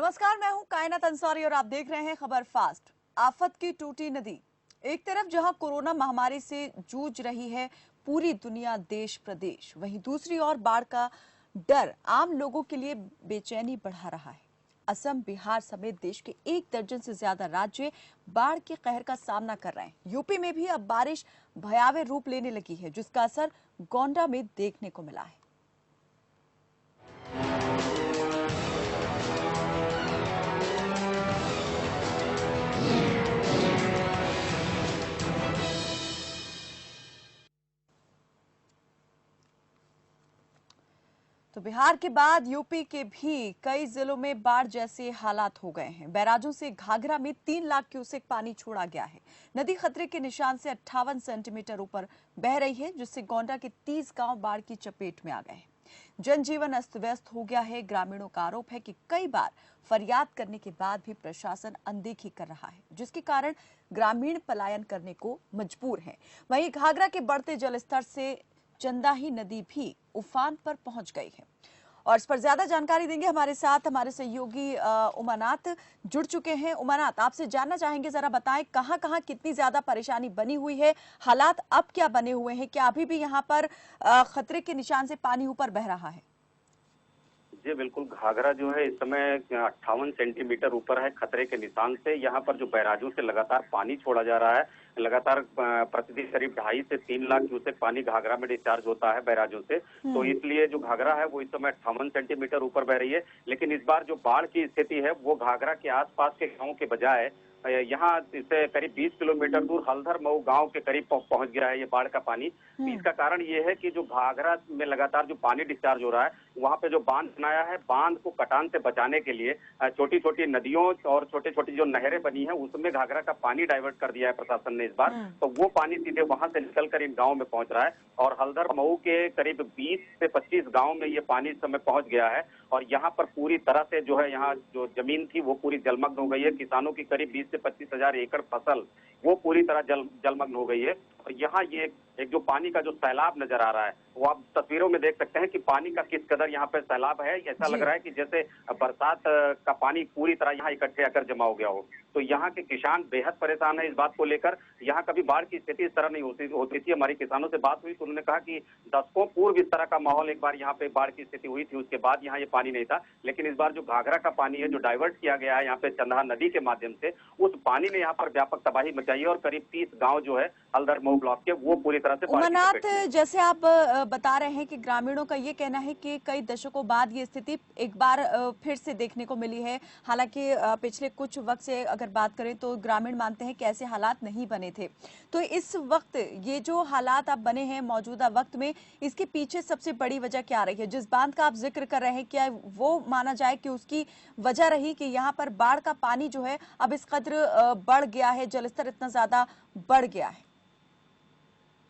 नमस्कार, मैं हूं कायनात अंसारी और आप देख रहे हैं खबर फास्ट। आफत की टूटी नदी। एक तरफ जहां कोरोना महामारी से जूझ रही है पूरी दुनिया, देश प्रदेश, वहीं दूसरी ओर बाढ़ का डर आम लोगों के लिए बेचैनी बढ़ा रहा है। असम, बिहार समेत देश के 1 दर्जन से ज्यादा राज्य बाढ़ के कहर का सामना कर रहे हैं। यूपी में भी अब बारिश भयावह रूप लेने लगी है, जिसका असर गोंडा में देखने को मिला है। तो बिहार के बाद यूपी के भी कई जिलों में बाढ़ जैसे हालात हो गए हैं। बैराजों से घाघरा में 3 लाख क्यूसेक पानी छोड़ा गया है। नदी खतरे के निशान से 58 सेंटीमीटर ऊपर बह रही है, जिससे गोंडा के 30 गांव बाढ़ की चपेट में आ गए हैं। जनजीवन अस्त व्यस्त हो गया है। ग्रामीणों का आरोप है कि कई बार फरियाद करने के बाद भी प्रशासन अनदेखी कर रहा है, जिसके कारण ग्रामीण पलायन करने को मजबूर है। वहीं घाघरा के बढ़ते जलस्तर से चंदाही नदी भी उफान पर पहुंच गई है। और इस पर ज्यादा जानकारी देंगे हमारे साथ हमारे सहयोगी उमानाथ जुड़ चुके हैं। उमानाथ, आपसे जानना चाहेंगे, जरा बताएं कहां-कहां कितनी ज्यादा परेशानी बनी हुई है, हालात अब क्या बने हुए हैं, क्या अभी भी यहां पर खतरे के निशान से पानी ऊपर बह रहा है? जी बिल्कुल, घाघरा जो है इस समय 58 सेंटीमीटर ऊपर है खतरे के निशान से। यहाँ पर जो बैराजों से लगातार पानी छोड़ा जा रहा है, लगातार प्रतिदिन करीब 2.5 से 3 लाख क्यूसेक पानी घाघरा में डिस्चार्ज होता है बैराजों से। तो इसलिए जो घाघरा है वो इस समय 58 सेंटीमीटर ऊपर बह रही है। लेकिन इस बार जो बाढ़ की स्थिति है वो घाघरा के आसपास के गाँव के बजाय यहाँ से करीब 20 किलोमीटर दूर हल्दर मऊ गांव के करीब पहुंच गया है ये बाढ़ का पानी। इसका कारण ये है कि जो घाघरा में लगातार जो पानी डिस्चार्ज हो रहा है, वहां पे जो बांध बनाया है, बांध को कटान से बचाने के लिए छोटी छोटी नदियों और छोटे छोटी जो नहरें बनी है उसमें घाघरा का पानी डाइवर्ट कर दिया है प्रशासन ने इस बार। तो वो पानी सीधे वहां से निकलकर इन गाँव में पहुंच रहा है और हल्दर मऊ के करीब 20 से 25 गाँव में ये पानी इस समय पहुंच गया है। और यहाँ पर पूरी तरह से जो है यहाँ जो जमीन थी वो पूरी जलमग्न हो गई है। किसानों की करीब 20 से 25 हजार एकड़ फसल वो पूरी तरह जलमग्न हो गई है। और यहाँ ये एक जो पानी का जो सैलाब नजर आ रहा है वो आप तस्वीरों में देख सकते हैं कि पानी का किस कदर यहाँ पे सैलाब है। ऐसा लग रहा है कि जैसे बरसात का पानी पूरी तरह यहाँ इकट्ठे आकर जमा हो गया हो। तो यहाँ के किसान बेहद परेशान है इस बात को लेकर। यहाँ कभी बाढ़ की स्थिति इस तरह नहीं होती थी। हमारी किसानों से बात हुई तो उन्होंने कहा कि दशकों पूर्व इस तरह का माहौल एक बार यहाँ पे बाढ़ की स्थिति हुई थी, उसके बाद यहाँ ये पानी नहीं था। लेकिन इस बार जो घाघरा का पानी है जो डाइवर्ट किया गया है यहाँ पे चंदहा नदी के माध्यम से, उस पानी ने यहाँ पर व्यापक तबाही मचाई है और करीब 30 गाँव जो है हल्दर मऊ ब्लॉक के वो पूरी तरह से उमानाथ, जैसे आप बता रहे हैं कि ग्रामीणों का ये कहना है कि कई दशकों बाद ये स्थिति एक बार फिर से देखने को मिली है। हालांकि पिछले कुछ वक्त से अगर बात करें तो ग्रामीण मानते हैं कि ऐसे हालात नहीं बने थे। तो इस वक्त ये जो हालात अब बने हैं मौजूदा वक्त में, इसके पीछे सबसे बड़ी वजह क्या रही है? जिस बांध का आप जिक्र कर रहे हैं, क्या वो माना जाए कि उसकी वजह रही कि यहाँ पर बाढ़ का पानी जो है अब इस कद्र बढ़ गया है, जलस्तर इतना ज्यादा बढ़ गया है?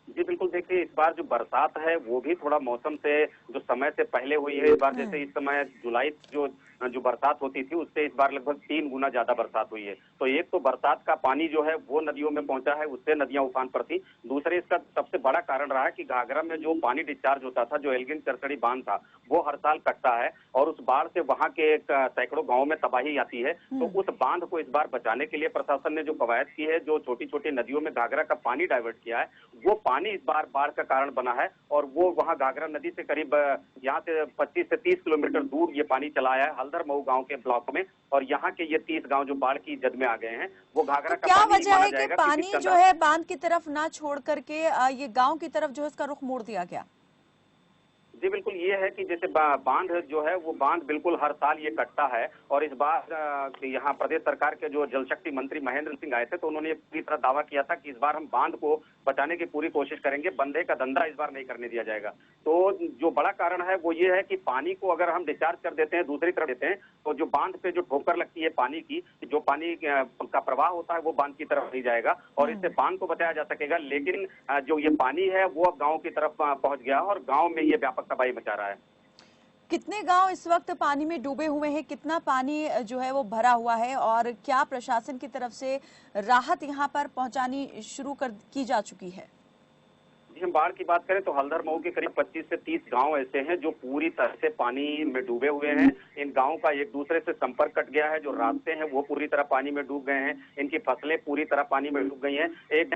जी बिल्कुल, देखिए इस बार जो बरसात है वो भी थोड़ा मौसम से जो समय से पहले हुई है। इस बार जैसे इस समय जुलाई जो बरसात होती थी उससे इस बार लगभग 3 गुना ज्यादा बरसात हुई है। तो एक तो बरसात का पानी जो है वो नदियों में पहुंचा है, उससे नदियां उफान पर थी। दूसरे इसका सबसे बड़ा कारण रहा है कि घाघरा में जो पानी डिस्चार्ज होता था, जो एल्गिन चरचड़ी बांध था, वो हर साल कटता है और उस बाढ़ से वहां के सैकड़ों गाँव में तबाही आती है। तो उस बांध को इस बार बचाने के लिए प्रशासन ने जो कवायद की है, जो छोटी छोटी नदियों में घाघरा का पानी डाइवर्ट किया है, वो पानी इस बार बाढ़ का कारण बना है। और वो वहां घाघरा नदी से करीब यहाँ से 25 से 30 किलोमीटर दूर ये पानी चला आया है हल्दर मऊ गांव के ब्लॉक में। और यहाँ के ये 30 गांव जो बाढ़ की जद में आ गए हैं वो घाघरा तो का क्या पानी वजह है कि जाएगा पानी जो है बांध की तरफ ना छोड़ करके ये गांव की तरफ जो है इसका रुख मोड़ दिया गया? जी बिल्कुल, ये है कि जैसे बांध जो है वो बांध बिल्कुल हर साल ये कटता है। और इस बार यहाँ प्रदेश सरकार के जो जल शक्ति मंत्री महेंद्र सिंह आए थे तो उन्होंने पूरी तरह दावा किया था कि इस बार हम बांध को बचाने की पूरी कोशिश करेंगे, बंधे का धंधा इस बार नहीं करने दिया जाएगा। तो जो बड़ा कारण है वो ये है कि पानी को अगर हम डिस्चार्ज कर देते हैं, दूसरी तरफ देते हैं, तो जो बांध पे जो ठोकर लगती है पानी की, जो पानी का प्रवाह होता है वो बांध की तरफ नहीं जाएगा और इससे बांध को बचाया जा सकेगा। लेकिन जो ये पानी है वो अब गाँव की तरफ पहुंच गया और गाँव में ये व्यापक तबाही मचा रहा है। कितने गांव इस वक्त पानी में डूबे हुए हैं, कितना पानी जो है वो भरा हुआ है और क्या प्रशासन की तरफ से राहत यहां पर पहुंचानी शुरू की जा चुकी है? हम बाढ़ की बात करें तो हल्दर मऊ के करीब 25 से 30 गांव ऐसे हैं जो पूरी तरह से पानी में डूबे हुए हैं। इन गांवों का एक दूसरे से संपर्क कट गया है। जो रास्ते हैं वो पूरी तरह पानी में डूब गए हैं। इनकी फसलें पूरी तरह पानी में डूब गई हैं। एक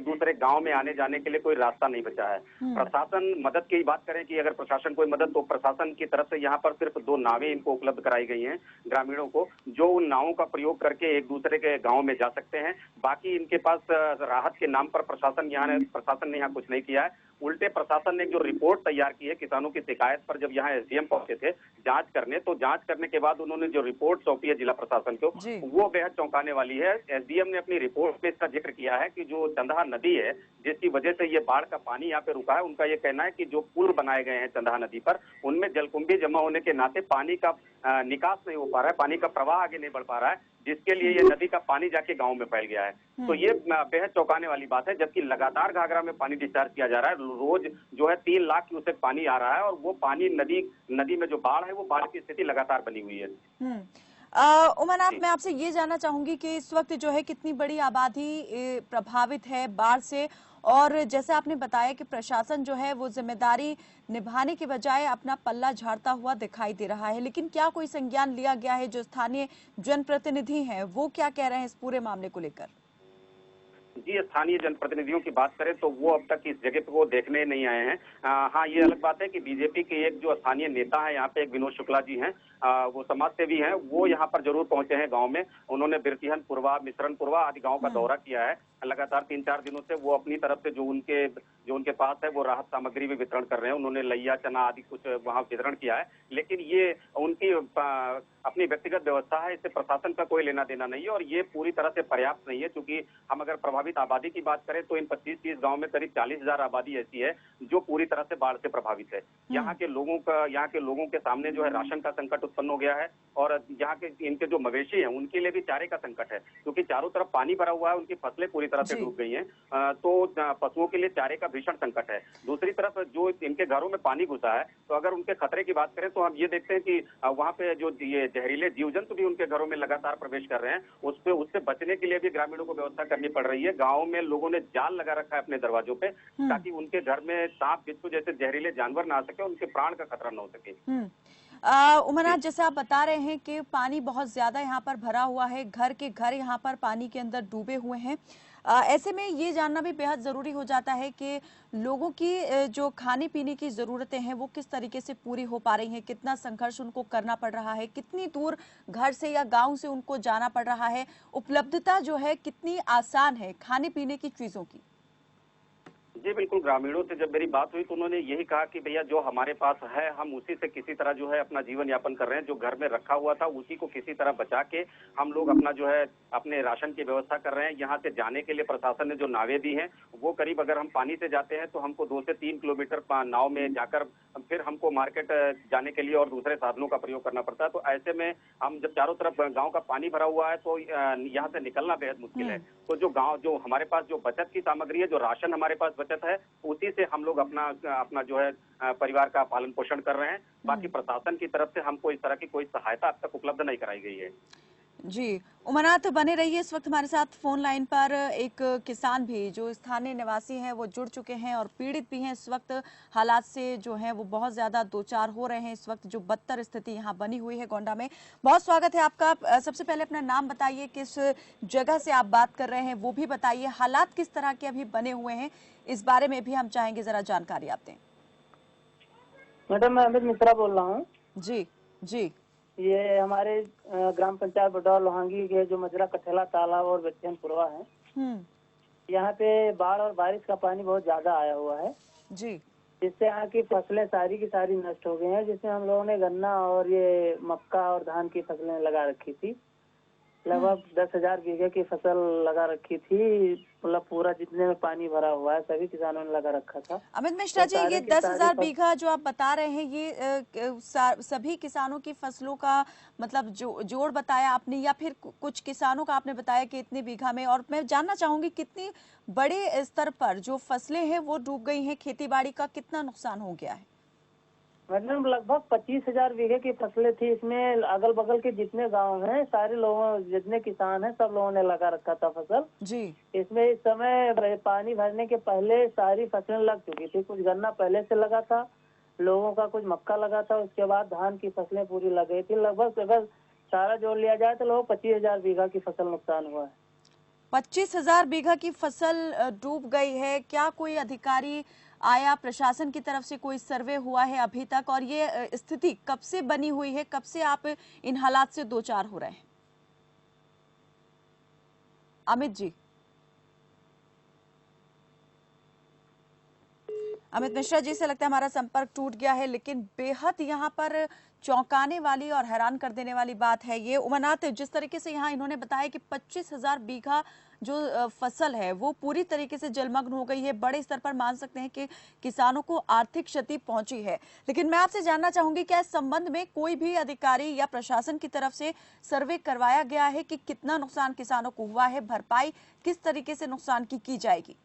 दूसरे गांव में आने जाने के लिए कोई रास्ता नहीं बचा है। प्रशासन मदद की बात करें कि अगर प्रशासन कोई मदद, तो प्रशासन की तरफ से यहाँ पर सिर्फ 2 नावें इनको उपलब्ध कराई गई हैं ग्रामीणों को, जो उन नावों का प्रयोग करके एक दूसरे के गाँव में जा सकते हैं। बाकी इनके पास राहत के नाम पर प्रशासन ने यहाँ कुछ नहीं किया है। उल्टे प्रशासन ने जो रिपोर्ट तैयार की है किसानों की शिकायत पर, जब यहाँ एसडीएम पहुंचे थे जांच करने, तो जांच करने के बाद उन्होंने जो रिपोर्ट सौंपी है जिला प्रशासन को, वो बेहद चौंकाने वाली है। एसडीएम ने अपनी रिपोर्ट में इसका जिक्र किया है कि जो चंदहा नदी है जिसकी वजह से ये बाढ़ का पानी यहाँ पे रुका है, उनका ये कहना है कि जो पुल बनाए गए हैं चंदहा नदी पर, उनमें जलकुंभी जमा होने के नाते पानी का निकास नहीं हो पा रहा है, पानी का प्रवाह आगे नहीं बढ़ पा रहा है, जिसके लिए ये नदी का पानी जाके गांव में फैल गया है। तो ये बेहद चौंकाने वाली बात है। जबकि लगातार घाघरा में पानी डिस्चार्ज किया जा रहा है, रोज जो है 3 लाख क्यूसेक पानी आ रहा है, और वो पानी नदी में जो बाढ़ है वो बाढ़ की स्थिति लगातार बनी हुई है। उमरनाथ, मैं आपसे ये जानना चाहूंगी कि इस वक्त जो है कितनी बड़ी आबादी प्रभावित है बाढ़ से, और जैसे आपने बताया कि प्रशासन जो है वो जिम्मेदारी निभाने के बजाय अपना पल्ला झाड़ता हुआ दिखाई दे रहा है, लेकिन क्या कोई संज्ञान लिया गया है? जो स्थानीय जनप्रतिनिधि हैं वो क्या कह रहे हैं इस पूरे मामले को लेकर? जी, स्थानीय जनप्रतिनिधियों की बात करें तो वो अब तक इस जगह को देखने नहीं आए हैं। हाँ, ये अलग बात है कि बीजेपी के एक जो स्थानीय नेता है यहाँ पे, एक विनोद शुक्ला जी हैं, वो समाज सेवी हैं, वो यहाँ पर जरूर पहुंचे हैं गांव में। उन्होंने बिरतिहनपुरवा, मिश्रणपुरवा आदि गांव का दौरा किया है। लगातार 3-4 दिनों से वो अपनी तरफ से जो उनके पास है वो राहत सामग्री भी वितरण कर रहे हैं। उन्होंने लैया, चना आदि कुछ वहाँ वितरण किया है, लेकिन ये उनकी अपनी व्यक्तिगत व्यवस्था है, इससे प्रशासन का कोई लेना देना नहीं है, और ये पूरी तरह से पर्याप्त नहीं है। क्योंकि हम अगर प्रभावित आबादी की बात करें तो इन 25-30 गाँव में करीब 40,000 आबादी ऐसी है जो पूरी तरह से बाढ़ से प्रभावित है। यहाँ के लोगों के सामने जो है राशन का संकट उत्पन्न हो गया है, और यहाँ के इनके जो मवेशी हैं उनके लिए भी चारे का संकट है, क्योंकि चारों तरफ पानी भरा हुआ है, उनकी फसलें पूरी तरह से डूब गई हैं। तो पशुओं के लिए चारे का भीषण संकट है। दूसरी तरफ जो इनके घरों में पानी घुसा है, तो अगर उनके खतरे की बात करें तो हम ये देखते हैं कि वहाँ पे जो ये जहरीले जीव जंतु भी उनके घरों में लगातार प्रवेश कर रहे हैं। उससे बचने के लिए भी ग्रामीणों को व्यवस्था करनी पड़ रही है। गाँव में लोगों ने जाल लगा रखा है अपने दरवाजों पे, ताकि उनके घर में सांप, बिच्छू जैसे जहरीले जानवर ना आ सके, उनके प्राण का खतरा न हो सके। उमरनाथ, जैसे आप बता रहे हैं कि पानी बहुत ज्यादा यहाँ पर भरा हुआ है, घर के घर यहाँ पर पानी के अंदर डूबे हुए हैं। ऐसे में ये जानना भी बेहद जरूरी हो जाता है कि लोगों की जो खाने पीने की जरूरतें हैं वो किस तरीके से पूरी हो पा रही हैं, कितना संघर्ष उनको करना पड़ रहा है, कितनी दूर घर से या गांव से उनको जाना पड़ रहा है, उपलब्धता जो है कितनी आसान है खाने पीने की चीजों की? जी बिल्कुल, ग्रामीणों से जब मेरी बात हुई तो उन्होंने यही कहा कि भैया जो हमारे पास है हम उसी से किसी तरह जो है अपना जीवन यापन कर रहे हैं। जो घर में रखा हुआ था उसी को किसी तरह बचा के हम लोग अपना जो है अपने राशन की व्यवस्था कर रहे हैं। यहाँ से जाने के लिए प्रशासन ने जो नावें दी हैं वो करीब, अगर हम पानी से जाते हैं तो हमको 2 से 3 किलोमीटर नाव में जाकर फिर हमको मार्केट जाने के लिए और दूसरे साधनों का प्रयोग करना पड़ता है। तो ऐसे में हम जब चारों तरफ गाँव का पानी भरा हुआ है तो यहाँ से निकलना बेहद मुश्किल है। तो जो हमारे पास जो बचत की सामग्री है, जो राशन हमारे पास बचत है, उसी से हम लोग अपना जो है परिवार का पालन पोषण कर रहे हैं। बाकी प्रशासन की तरफ से हमको इस तरह की कोई सहायता अब तक उपलब्ध नहीं कराई गई है। जी, उमरनाथ बने रहिए। इस वक्त हमारे साथ फोन लाइन पर एक किसान भी जो स्थानीय निवासी हैं वो जुड़ चुके हैं और पीड़ित भी हैं। इस वक्त हालात से जो हैं वो बहुत ज्यादा दो चार हो रहे हैं। इस वक्त जो बदतर स्थिति यहाँ बनी हुई है गोंडा में। बहुत स्वागत है आपका। सबसे पहले अपना नाम बताइए, किस जगह से आप बात कर रहे हैं वो भी बताइए, हालात किस तरह के अभी बने हुए हैं इस बारे में भी हम चाहेंगे जरा जानकारी आप दें। मैडम, मैं अमित मिश्रा बोल रहा हूँ। जी जी, ये हमारे ग्राम पंचायत बटौर लोहांगी के जो मजरा कठेला तालाब और बेतिहनपुरवा है, यहाँ पे बाढ़ और बारिश का पानी बहुत ज्यादा आया हुआ है जी, जिससे यहाँ की फसलें सारी की सारी नष्ट हो गई हैं। जिसमें हम लोगों ने गन्ना और ये मक्का और धान की फसलें लगा रखी थी। लगभग 10,000 बीघे की फसल लगा रखी थी। मतलब पूरा जितने में पानी भरा हुआ है सभी किसानों ने लगा रखा था। अमित मिश्रा जी, ये 10,000 बीघा जो आप बता रहे हैं ये सभी किसानों की फसलों का मतलब जोड़ बताया आपने, या फिर कुछ किसानों का आपने बताया कि इतने बीघा में? और मैं जानना चाहूंगी कितनी बड़े स्तर पर जो फसलें हैं वो डूब गई हैं, खेती बाड़ी का कितना नुकसान हो गया है? मतलब लगभग 25,000 बीघे की फसलें थी। इसमें अगल बगल के जितने गांव हैं, सारे लोगों, जितने किसान हैं, सब लोगों ने लगा रखा था फसल। जी। इसमें इस समय पानी भरने के पहले सारी फसलें लग चुकी थी। कुछ गन्ना पहले से लगा था लोगों का, कुछ मक्का लगा था, उसके बाद धान की फसलें पूरी लग गई थी। लगभग अगर सारा जोड़ लिया जाए तो लगभग 25,000 बीघा की फसल नुकसान हुआ है। 25,000 बीघा की फसल डूब गई है। क्या कोई अधिकारी आया, प्रशासन की तरफ से कोई सर्वे हुआ है अभी तक? और ये स्थिति कब से बनी हुई है, कब से आप इन हालात से दो चार हो रहे हैं? अमित जी। अमित मिश्रा जी से लगता है हमारा संपर्क टूट गया है, लेकिन बेहद यहाँ पर चौंकाने वाली और हैरान कर देने वाली बात है ये। उमनाथ, जिस तरीके से यहाँ इन्होंने बताया कि 25,000 बीघा जो फसल है वो पूरी तरीके से जलमग्न हो गई है, बड़े स्तर पर मान सकते हैं कि किसानों को आर्थिक क्षति पहुंची है। लेकिन मैं आपसे जानना चाहूंगी, क्या इस संबंध में कोई भी अधिकारी या प्रशासन की तरफ से सर्वे करवाया गया है कि कितना नुकसान किसानों को हुआ है, भरपाई किस तरीके से नुकसान की जाएगी?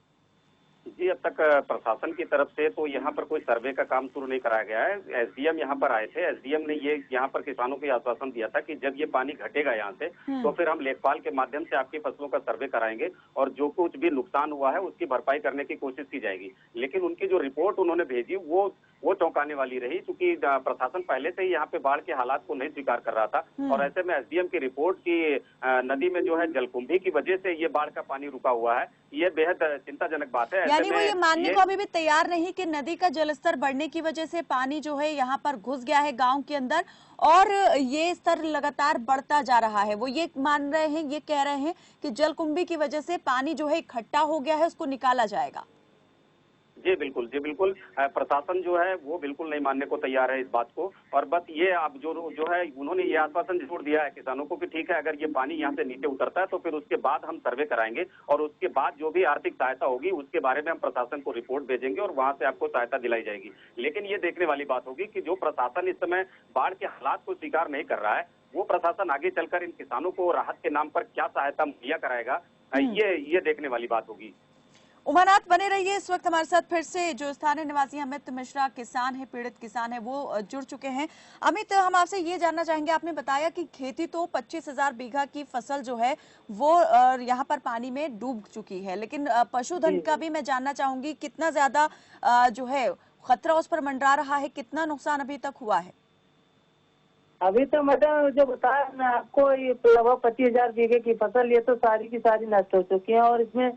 जी, अब तक प्रशासन की तरफ से तो यहाँ पर कोई सर्वे का काम शुरू नहीं कराया गया है। एसडीएम यहाँ पर आए थे। एसडीएम ने ये यहाँ पर किसानों को आश्वासन दिया था कि जब ये पानी घटेगा यहाँ से तो फिर हम लेखपाल के माध्यम से आपकी फसलों का सर्वे कराएंगे और जो कुछ भी नुकसान हुआ है उसकी भरपाई करने की कोशिश की जाएगी। लेकिन उनकी जो रिपोर्ट उन्होंने भेजी वो चौंकाने वाली रही, क्योंकि प्रशासन पहले से ही यहाँ पे बाढ़ के हालात को नहीं स्वीकार कर रहा था। और ऐसे में एसडीएम की रिपोर्ट की नदी में जो है जलकुंभी की वजह से ये बाढ़ का पानी रुका हुआ है, ये बेहद चिंताजनक बात है। यानी वो ये मानने को अभी भी तैयार नहीं कि नदी का जलस्तर बढ़ने की वजह से पानी जो है यहाँ पर घुस गया है गांव के अंदर और ये स्तर लगातार बढ़ता जा रहा है। वो ये मान रहे हैं, ये कह रहे हैं कि जलकुंभी की वजह से पानी जो है इकट्ठा हो गया है, उसको निकाला जाएगा। जी बिल्कुल, जी बिल्कुल। प्रशासन जो है वो बिल्कुल नहीं मानने को तैयार है इस बात को। और बस ये अब जो है उन्होंने ये आश्वासन जरूर दिया है किसानों को कि ठीक है, अगर ये पानी यहाँ से नीचे उतरता है तो फिर उसके बाद हम सर्वे कराएंगे और उसके बाद जो भी आर्थिक सहायता होगी उसके बारे में हम प्रशासन को रिपोर्ट भेजेंगे और वहां से आपको सहायता दिलाई जाएगी। लेकिन ये देखने वाली बात होगी कि जो प्रशासन इस समय बाढ़ के हालात को स्वीकार नहीं कर रहा है, वो प्रशासन आगे चलकर इन किसानों को राहत के नाम पर क्या सहायता मुहैया कराएगा, ये देखने वाली बात होगी। उमानाथ, बने रहिए। इस वक्त हमारे साथ फिर से जो स्थानीय निवासी अमित मिश्रा किसान है, पीड़ित किसान है, वो जुड़ चुके हैं। अमित, हम आपसे ये जानना चाहेंगे, आपने बताया कि खेती तो 25,000 बीघा की फसल जो है वो यहाँ पर पानी में डूब चुकी है, लेकिन पशुधन का भी मैं जानना चाहूंगी, कितना ज्यादा जो है खतरा उस पर मंडरा रहा है, कितना नुकसान अभी तक हुआ है? अभी तो मैडम जो बताया मैं आपको, ये लगभग 25,000 बीघे की फसल, ये तो सारी की सारी नष्ट हो चुकी है। और इसमें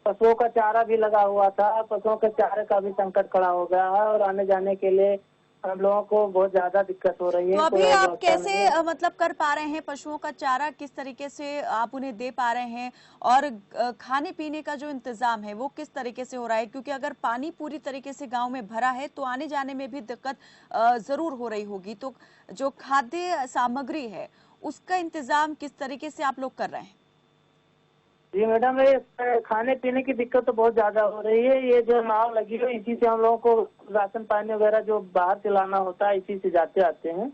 पशुओं का चारा भी लगा हुआ था, पशुओं के चारे का भी संकट खड़ा हो गया है और आने जाने के लिए हम लोगों को बहुत ज्यादा दिक्कत हो रही है। तो अभी आप कैसे मतलब कर पा रहे हैं? पशुओं का चारा किस तरीके से आप उन्हें दे पा रहे हैं और खाने पीने का जो इंतजाम है वो किस तरीके से हो रहा है? क्योंकि अगर पानी पूरी तरीके से गांव में भरा है तो आने जाने में भी दिक्कत जरूर हो रही होगी। तो जो खाद्य सामग्री है उसका इंतजाम किस तरीके से आप लोग कर रहे हैं? जी मैडम, ये खाने पीने की दिक्कत तो बहुत ज्यादा हो रही है। ये जो नाव लगी है इसी से हम लोगों को राशन पानी वगैरह जो बाहर से लाना होता है इसी से जाते आते हैं।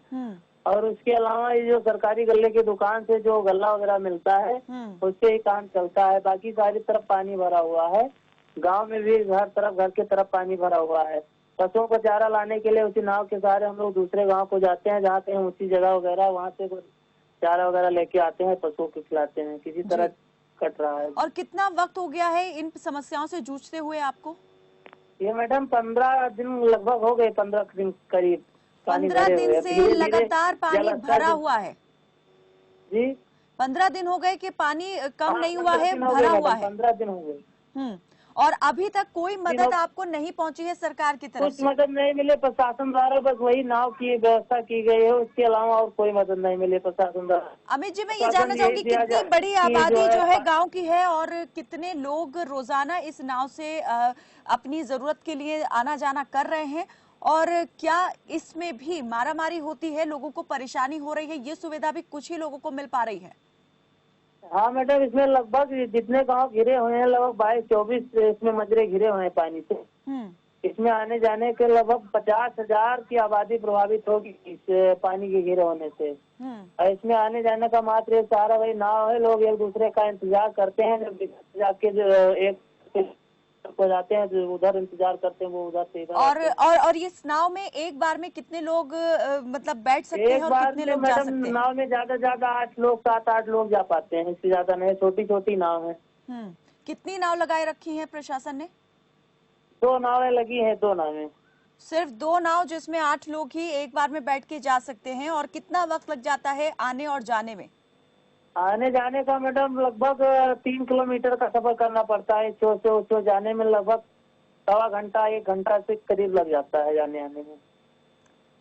और उसके अलावा ये जो सरकारी गल्ले की दुकान से जो गल्ला वगैरह मिलता है उससे ही काम चलता है। बाकी सारी तरफ पानी भरा हुआ है, गांव में भी हर तरफ घर की तरफ पानी भरा हुआ है। पशुओं को चारा लाने के लिए उसी नाव के सहारे हम लोग दूसरे गाँव को जाते हैं, जहाँ कहीं ऊंची जगह वगैरह, वहाँ से चारा वगैरह लेके आते हैं, पशुओं को खिलाते हैं। किसी तरह कट रहा है। और कितना वक्त हो गया है इन समस्याओं से जूझते हुए आपको? ये मैडम 15 दिन लगभग हो गए, 15 दिन करीब। 15 दिन से लगातार पानी भरा हुआ है? जी, 15 दिन हो गए कि पानी कम नहीं हुआ है, भरा हुआ है? 15 दिन हो गए। और अभी तक कोई मदद आपको नहीं पहुंची है सरकार की तरफ से? कुछ मदद नहीं मिले प्रशासन द्वारा, बस वही नाव की व्यवस्था की गई है, उसके अलावा और कोई मदद नहीं मिले प्रशासन द्वारा। अमित जी, मैं ये जानना चाहूंगी, कितनी बड़ी आबादी जो है गांव की है और कितने लोग रोजाना इस नाव से अपनी जरूरत के लिए आना जाना कर रहे हैं? और क्या इसमें भी मारामारी होती है, लोगों को परेशानी हो रही है? ये सुविधा भी कुछ ही लोगों को मिल पा रही है? हाँ मैडम, इसमें लगभग जितने गांव घिरे हुए हैं लगभग 22-24 इसमें मजरे घिरे हुए हैं पानी से। इसमें आने जाने के लगभग 50,000 की आबादी प्रभावित होगी इस पानी के घिरे होने से। और इसमें आने जाने का मात्र एक सहारा वही नाव है। लोग एक दूसरे का इंतजार करते हैं, जब जाके जो एक को जाते हैं, जो उधर इंतजार करते हैं वो उधर से इधर और आते हैं। और ये इस नाव में एक बार में कितने लोग मतलब बैठ सकते हैं एक और बार कितने में लोग जा मैडम सकते हैं? नाव में ज्यादा से ज्यादा 8 लोग 7-8 लोग जा पाते हैं, इससे ज्यादा नहीं। छोटी छोटी नाव है। कितनी नाव लगाए रखी है प्रशासन ने? 2 नावें लगी हैं, 2 नावें। सिर्फ 2 नाव जिसमें 8 लोग ही एक बार में बैठ के जा सकते हैं। और कितना वक्त लग जाता है आने और जाने में? आने जाने का मैडम लगभग 3 किलोमीटर का सफर करना पड़ता है। चो चो चो जाने में लगभग सवा घंटा 1 घंटा से करीब लग जाता है जाने आने में।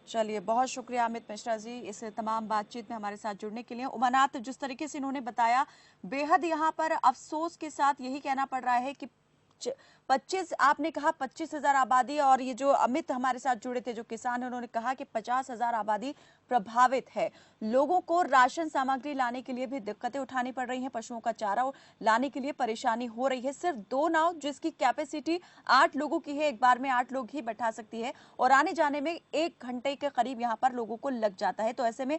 चलिए, बहुत शुक्रिया अमित मिश्रा जी इस तमाम बातचीत में हमारे साथ जुड़ने के लिए। उमानाथ, जिस तरीके से इन्होंने बताया, बेहद यहाँ पर अफसोस के साथ यही कहना पड़ रहा है कि 25, आपने कहा 25,000 आबादी, और ये जो अमित हमारे साथ जुड़े थे जो किसान है, उन्होंने कहा कि 50,000 आबादी प्रभावित है। लोगों को राशन सामग्री लाने के लिए भी दिक्कतें उठानी पड़ रही हैं, पशुओं का चारा लाने के लिए परेशानी हो रही है। सिर्फ 2 नाव जिसकी कैपेसिटी 8 लोगों की है, एक बार में 8 लोग ही बैठा सकती है, और आने जाने में 1 घंटे के करीब यहाँ पर लोगों को लग जाता है। तो ऐसे में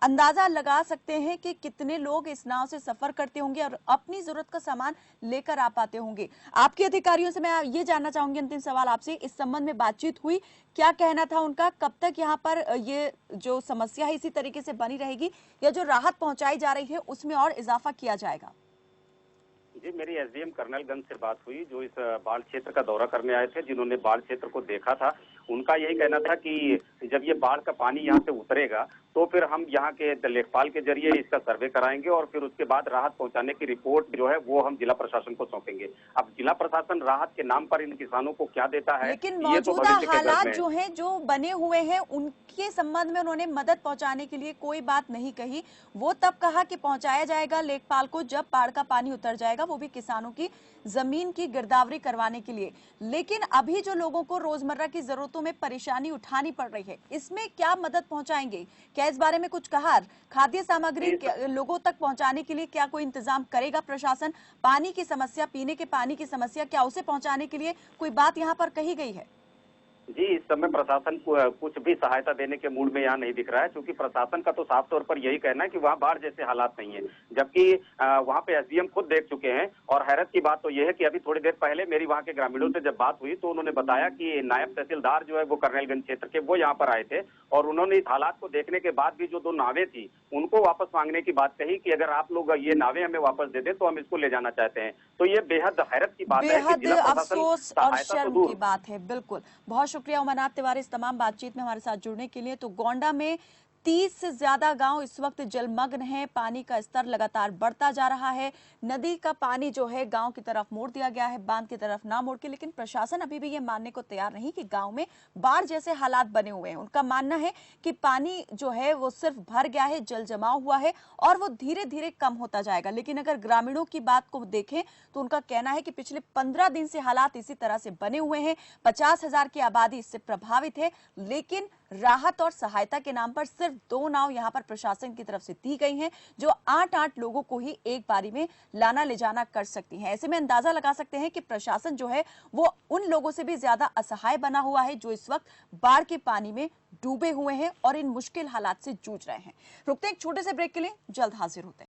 अंदाजा लगा सकते हैं कि कितने लोग इस नाव से सफर करते होंगे और अपनी जरूरत का सामान लेकर आ पाते होंगे। आपके अधिकारियों से मैं ये जानना चाहूंगी, अंतिम सवाल आपसे, इस संबंध में बातचीत हुई, क्या कहना था उनका? कब तक यहाँ पर ये जो समस्या है इसी तरीके से बनी रहेगी, या जो राहत पहुंचाई जा रही है उसमें और इजाफा किया जाएगा? जी, मेरी एसडीएम कर्नलगंज से बात हुई, जो इस बाढ़ क्षेत्र का दौरा करने आए थे, जिन्होंने बाढ़ क्षेत्र को देखा था। उनका यही कहना था कि जब ये बाढ़ का पानी यहाँ से उतरेगा तो फिर हम यहाँ के लेखपाल के जरिए इसका सर्वे कराएंगे और फिर उसके बाद राहत पहुंचाने की रिपोर्ट जो है वो हम जिला प्रशासन को सौंपेंगे। अब जिला प्रशासन राहत के नाम पर इन किसानों को क्या देता है, लेकिन ये तो मौजूदा भविष्य के हालात गढ़ में जो हैं, जो बने हुए हैं, उनके संबंध में उन्होंने मदद पहुंचाने के लिए कोई बात नहीं कही। वो तब कहा कि पहुंचाया जाएगा लेखपाल को जब बाढ़ का पानी उतर जाएगा, वो भी किसानों की जमीन की गिरदावरी करवाने के लिए। लेकिन अभी जो लोगों को रोजमर्रा की जरूरतों में परेशानी उठानी पड़ रही है, इसमें क्या मदद पहुंचाएंगे? क्या इस बारे में कुछ कहा? खाद्य सामग्री लोगों तक पहुंचाने के लिए क्या कोई इंतजाम करेगा प्रशासन? पानी की समस्या, पीने के पानी की समस्या, क्या उसे पहुंचाने के लिए कोई बात यहाँ पर कही गई है? जी, इस समय प्रशासन को कुछ भी सहायता देने के मूड में यहाँ नहीं दिख रहा है, क्योंकि प्रशासन का तो साफ तौर पर यही कहना है कि वहाँ बाढ़ जैसे हालात नहीं है, जबकि वहाँ पे एसडीएम खुद देख चुके हैं। और हैरत की बात तो यह है कि अभी थोड़ी देर पहले मेरी वहाँ के ग्रामीणों से जब बात हुई तो उन्होंने बताया कि नायब तहसीलदार जो है वो कर्नलगंज क्षेत्र के, वो यहाँ पर आए थे और उन्होंने इस हालात को देखने के बाद भी जो 2 नावें थी उनको वापस मांगने की बात कही कि अगर आप लोग ये नावें हमें वापस दे दें तो हम इसको ले जाना चाहते हैं। तो ये बेहद हैरत की बात है कि बेहद जिला प्रशासन अफसोस और सहायता तो शर्म दूर। की बात है। बिल्कुल, बहुत शुक्रिया उमानाथ तिवारी इस तमाम बातचीत में हमारे साथ जुड़ने के लिए। तो गोंडा में 30 से ज्यादा गांव इस वक्त जलमग्न हैं। पानी का स्तर लगातार बढ़ता जा रहा है। नदी का पानी जो है गांव की तरफ मोड़ दिया गया है, बांध की तरफ ना मोड़ के। लेकिन प्रशासन अभी भी ये मानने को तैयार नहीं कि गांव में बाढ़ जैसे हालात बने हुए हैं। उनका मानना है कि पानी जो है वो सिर्फ भर गया है, जल जमाव हुआ है और वो धीरे धीरे कम होता जाएगा। लेकिन अगर ग्रामीणों की बात को देखें तो उनका कहना है कि पिछले 15 दिन से हालात इसी तरह से बने हुए हैं। 50,000 की आबादी इससे प्रभावित है, लेकिन राहत और सहायता के नाम पर सिर्फ 2 नाव यहां पर प्रशासन की तरफ से दी गई हैं, जो 8-8 लोगों को ही एक बारी में लाना ले जाना कर सकती हैं। ऐसे में अंदाजा लगा सकते हैं कि प्रशासन जो है वो उन लोगों से भी ज्यादा असहाय बना हुआ है जो इस वक्त बाढ़ के पानी में डूबे हुए हैं और इन मुश्किल हालात से जूझ रहे हैं। रुकते हैं एक छोटे से ब्रेक के लिए, जल्द हाजिर होते हैं।